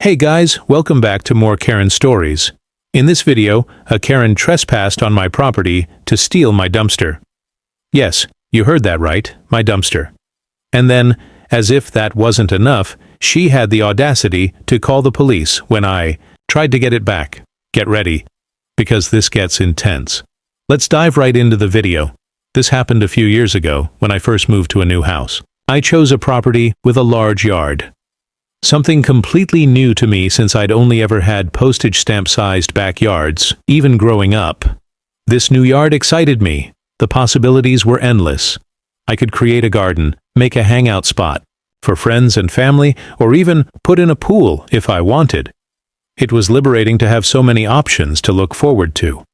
Hey guys, welcome back to more Karen stories. In this video, a Karen trespassed on my property to steal my dumpster. Yes, you heard that right, my dumpster. And then, as if that wasn't enough, she had the audacity to call the police when I tried to get it back. Get ready, because this gets intense. Let's dive right into the video. This happened a few years ago when I first moved to a new house. I chose a property with a large yard. Something completely new to me since I'd only ever had postage stamp-sized backyards, even growing up. This new yard excited me. The possibilities were endless. I could create a garden, make a hangout spot for friends and family, or even put in a pool if I wanted. It was liberating to have so many options to look forward to.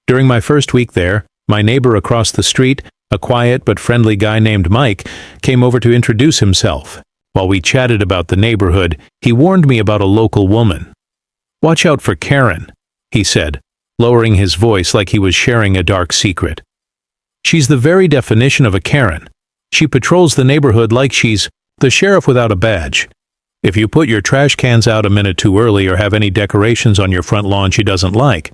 During my first week there, my neighbor across the street, a quiet but friendly guy named Mike, came over to introduce himself. While we chatted about the neighborhood, he warned me about a local woman. "Watch out for Karen," he said, lowering his voice like he was sharing a dark secret. "She's the very definition of a Karen. She patrols the neighborhood like she's the sheriff without a badge. If you put your trash cans out a minute too early or have any decorations on your front lawn she doesn't like,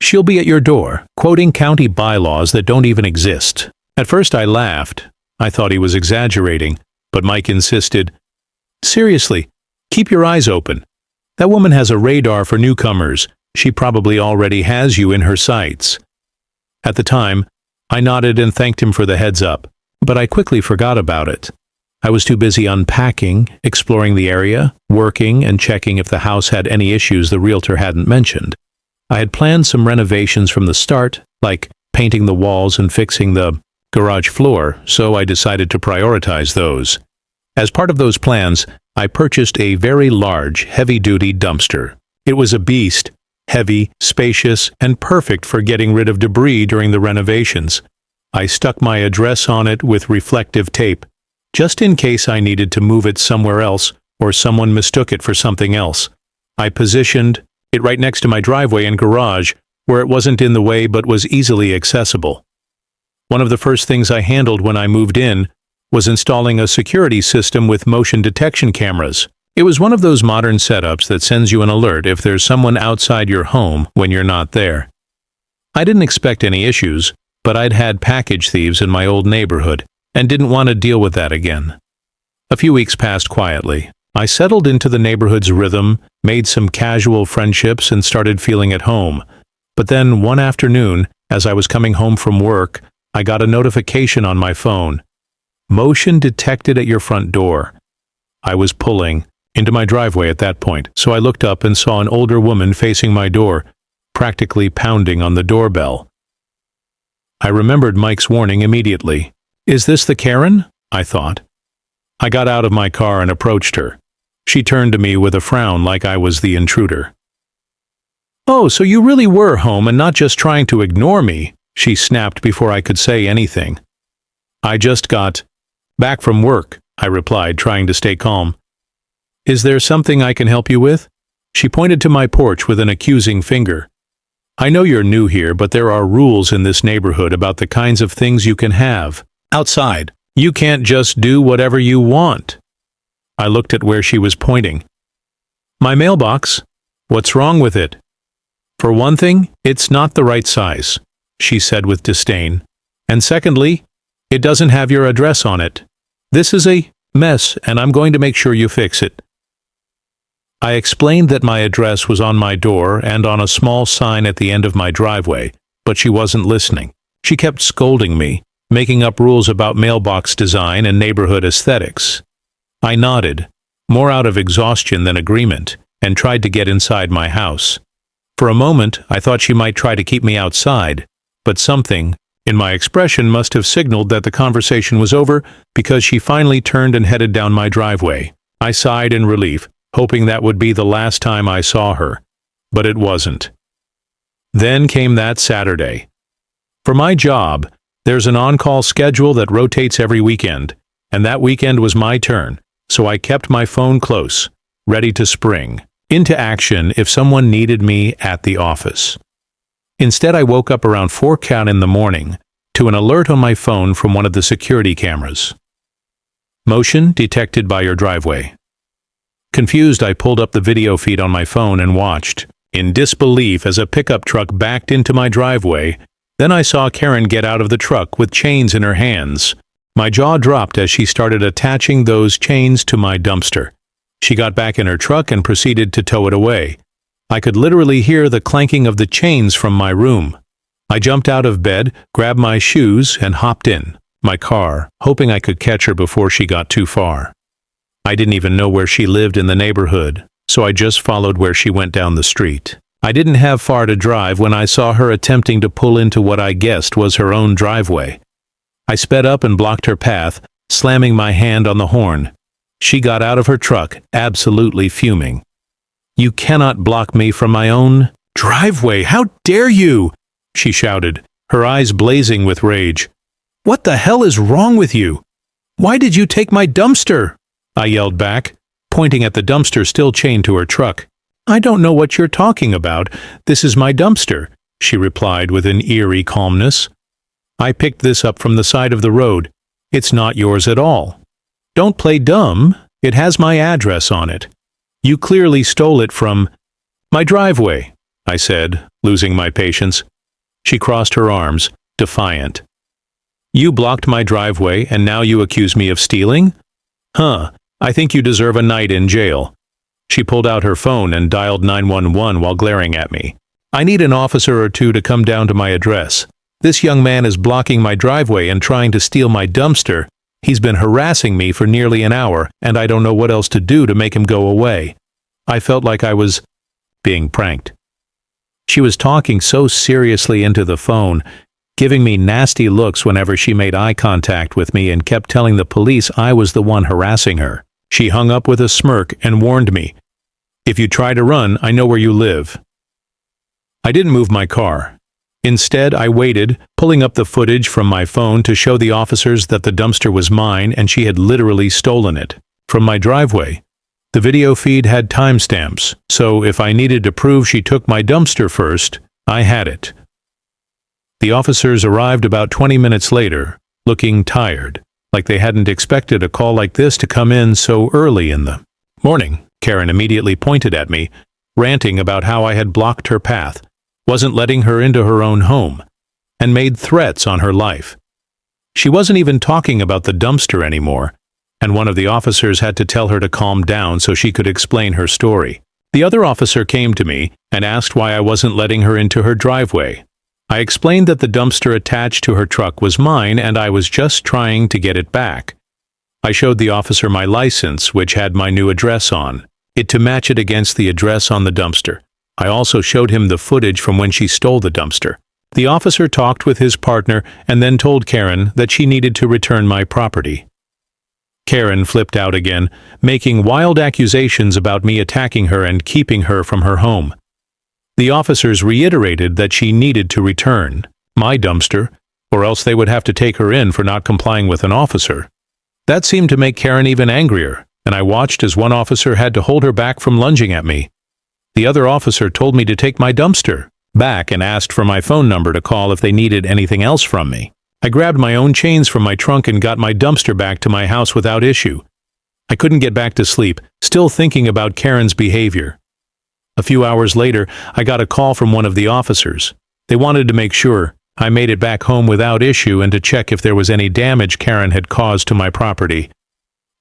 she'll be at your door, quoting county bylaws that don't even exist." At first I laughed. I thought he was exaggerating, but Mike insisted, "Seriously, keep your eyes open. That woman has a radar for newcomers. She probably already has you in her sights." At the time, I nodded and thanked him for the heads up, but I quickly forgot about it. I was too busy unpacking, exploring the area, working, and checking if the house had any issues the realtor hadn't mentioned. I had planned some renovations from the start, like painting the walls and fixing the garage floor, so I decided to prioritize those. As part of those plans, I purchased a very large, heavy-duty dumpster. It was a beast, heavy, spacious, and perfect for getting rid of debris during the renovations. I stuck my address on it with reflective tape, just in case I needed to move it somewhere else or someone mistook it for something else. I positioned it right next to my driveway and garage, where it wasn't in the way but was easily accessible. One of the first things I handled when I moved in was installing a security system with motion detection cameras. It was one of those modern setups that sends you an alert if there's someone outside your home when you're not there. I didn't expect any issues, but I'd had package thieves in my old neighborhood and didn't want to deal with that again. A few weeks passed quietly. I settled into the neighborhood's rhythm, made some casual friendships, and started feeling at home. But then one afternoon, as I was coming home from work, I got a notification on my phone. "Motion detected at your front door." I was pulling into my driveway at that point, so I looked up and saw an older woman facing my door, practically pounding on the doorbell. I remembered Mike's warning immediately. "Is this the Karen?" I thought. I got out of my car and approached her. She turned to me with a frown like I was the intruder. "Oh, so you really were home and not just trying to ignore me," she snapped before I could say anything. "I just got back from work," I replied, trying to stay calm. "Is there something I can help you with?" She pointed to my porch with an accusing finger. "I know you're new here, but there are rules in this neighborhood about the kinds of things you can have outside. You can't just do whatever you want." I looked at where she was pointing. "My mailbox. What's wrong with it?" "For one thing, it's not the right size," she said with disdain. "And secondly, it doesn't have your address on it. This is a mess, and I'm going to make sure you fix it." I explained that my address was on my door and on a small sign at the end of my driveway, but she wasn't listening. She kept scolding me, making up rules about mailbox design and neighborhood aesthetics. I nodded, more out of exhaustion than agreement, and tried to get inside my house. For a moment, I thought she might try to keep me outside, but something in my expression must have signaled that the conversation was over, because she finally turned and headed down my driveway. I sighed in relief, hoping that would be the last time I saw her, but it wasn't. Then came that Saturday. For my job, there's an on-call schedule that rotates every weekend, and that weekend was my turn, so I kept my phone close, ready to spring into action if someone needed me at the office. Instead, I woke up around 4 in the morning to an alert on my phone from one of the security cameras. "Motion detected by your driveway." Confused, I pulled up the video feed on my phone and watched, in disbelief, as a pickup truck backed into my driveway. Then I saw Karen get out of the truck with chains in her hands. My jaw dropped as she started attaching those chains to my dumpster. She got back in her truck and proceeded to tow it away. I could literally hear the clanking of the chains from my room. I jumped out of bed, grabbed my shoes, and hopped in my car, hoping I could catch her before she got too far. I didn't even know where she lived in the neighborhood, so I just followed where she went down the street. I didn't have far to drive when I saw her attempting to pull into what I guessed was her own driveway. I sped up and blocked her path, slamming my hand on the horn. She got out of her truck, absolutely fuming. "You cannot block me from my own driveway! How dare you!" she shouted, her eyes blazing with rage. "What the hell is wrong with you? Why did you take my dumpster?" I yelled back, pointing at the dumpster still chained to her truck. "I don't know what you're talking about. This is my dumpster," she replied with an eerie calmness. "I picked this up from the side of the road. It's not yours at all. Don't play dumb. It has my address on it. You clearly stole it from my driveway," I said, losing my patience. She crossed her arms, defiant. "You blocked my driveway and now you accuse me of stealing? Huh, I think you deserve a night in jail." She pulled out her phone and dialed 911 while glaring at me. "I need an officer or two to come down to my address. This young man is blocking my driveway and trying to steal my dumpster. He's been harassing me for nearly an hour, and I don't know what else to do to make him go away." I felt like I was being pranked. She was talking so seriously into the phone, giving me nasty looks whenever she made eye contact with me, and kept telling the police I was the one harassing her. She hung up with a smirk and warned me, "If you try to run, I know where you live." I didn't move my car. Instead, I waited, pulling up the footage from my phone to show the officers that the dumpster was mine and she had literally stolen it from my driveway. The video feed had timestamps, so if I needed to prove she took my dumpster first, I had it. The officers arrived about 20 minutes later, looking tired, like they hadn't expected a call like this to come in so early in the morning. Karen immediately pointed at me, ranting about how I had blocked her path, wasn't letting her into her own home, and made threats on her life. She wasn't even talking about the dumpster anymore, and one of the officers had to tell her to calm down so she could explain her story. The other officer came to me and asked why I wasn't letting her into her driveway. I explained that the dumpster attached to her truck was mine and I was just trying to get it back. I showed the officer my license, which had my new address on it, to match it against the address on the dumpster. I also showed him the footage from when she stole the dumpster. The officer talked with his partner and then told Karen that she needed to return my property. Karen flipped out again, making wild accusations about me attacking her and keeping her from her home. The officers reiterated that she needed to return my dumpster, or else they would have to take her in for not complying with an officer. That seemed to make Karen even angrier, and I watched as one officer had to hold her back from lunging at me. The other officer told me to take my dumpster back and asked for my phone number to call if they needed anything else from me. I grabbed my own chains from my trunk and got my dumpster back to my house without issue. I couldn't get back to sleep, still thinking about Karen's behavior. A few hours later, I got a call from one of the officers. They wanted to make sure I made it back home without issue and to check if there was any damage Karen had caused to my property.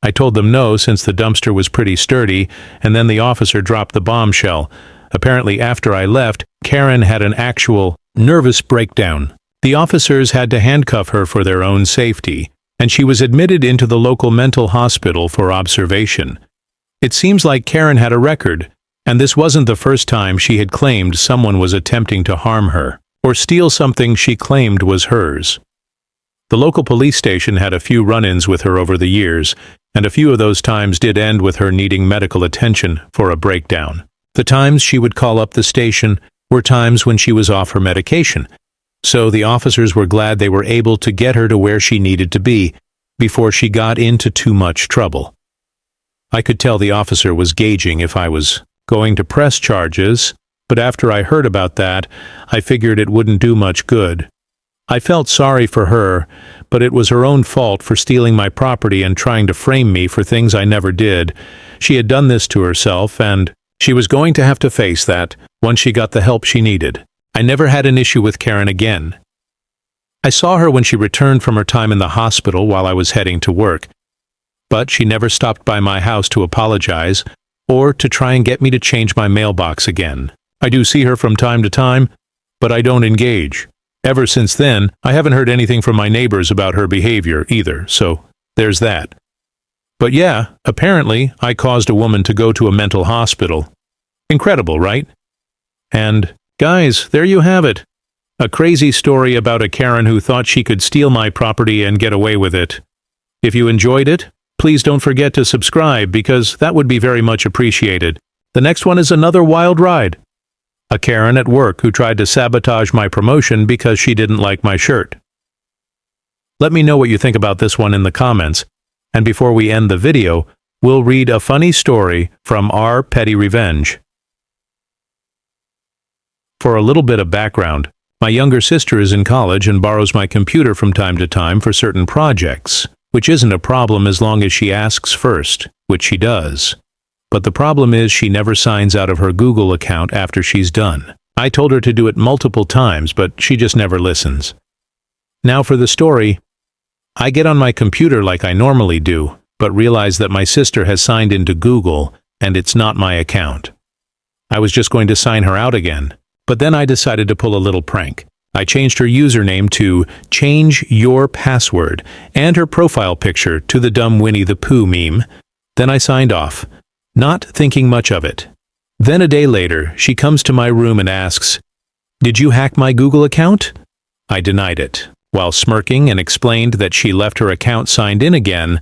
I told them no, since the dumpster was pretty sturdy, and then the officer dropped the bombshell. Apparently, after I left, Karen had an actual nervous breakdown. The officers had to handcuff her for their own safety, and she was admitted into the local mental hospital for observation. It seems like Karen had a record, and this wasn't the first time she had claimed someone was attempting to harm her or steal something she claimed was hers. The local police station had a few run-ins with her over the years, and a few of those times did end with her needing medical attention for a breakdown. The times she would call up the station were times when she was off her medication, so the officers were glad they were able to get her to where she needed to be before she got into too much trouble. I could tell the officer was gauging if I was going to press charges, but after I heard about that, I figured it wouldn't do much good. I felt sorry for her, but it was her own fault for stealing my property and trying to frame me for things I never did. she had done this to herself, and she was going to have to face that once she got the help she needed. I never had an issue with Karen again. I saw her when she returned from her time in the hospital while I was heading to work, but she never stopped by my house to apologize or to try and get me to change my mailbox again. I do see her from time to time, but I don't engage. Ever since then, I haven't heard anything from my neighbors about her behavior either, so there's that. But yeah, apparently I caused a woman to go to a mental hospital. Incredible, right? And, guys, there you have it. A crazy story about a Karen who thought she could steal my property and get away with it. If you enjoyed it, please don't forget to subscribe because that would be very much appreciated. The next one is another wild ride. A Karen at work who tried to sabotage my promotion because she didn't like my shirt. Let me know what you think about this one in the comments. And before we end the video, we'll read a funny story from Our Petty Revenge. For a little bit of background, my younger sister is in college and borrows my computer from time to time for certain projects, which isn't a problem as long as she asks first, which she does. But the problem is she never signs out of her Google account after she's done. I told her to do it multiple times, but she just never listens. Now for the story. I get on my computer like I normally do, but realize that my sister has signed into Google and it's not my account. I was just going to sign her out again, but then I decided to pull a little prank. I changed her username to Change Your Password and her profile picture to the dumb Winnie the Pooh meme. Then I signed off, not thinking much of it. Then a day later, she comes to my room and asks, "Did you hack my Google account?" I denied it, while smirking, and explained that she left her account signed in again,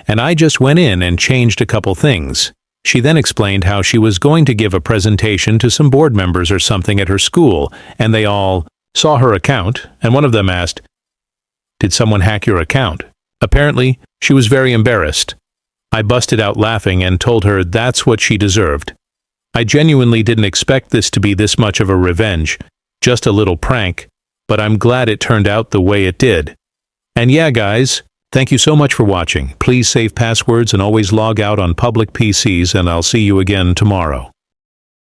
and I just went in and changed a couple things. She then explained how she was going to give a presentation to some board members or something at her school, and they all saw her account, and one of them asked, "Did someone hack your account?" Apparently, she was very embarrassed. I busted out laughing and told her that's what she deserved. I genuinely didn't expect this to be this much of a revenge, just a little prank, but I'm glad it turned out the way it did. And yeah, guys, thank you so much for watching. Please save passwords and always log out on public PCs, and I'll see you again tomorrow.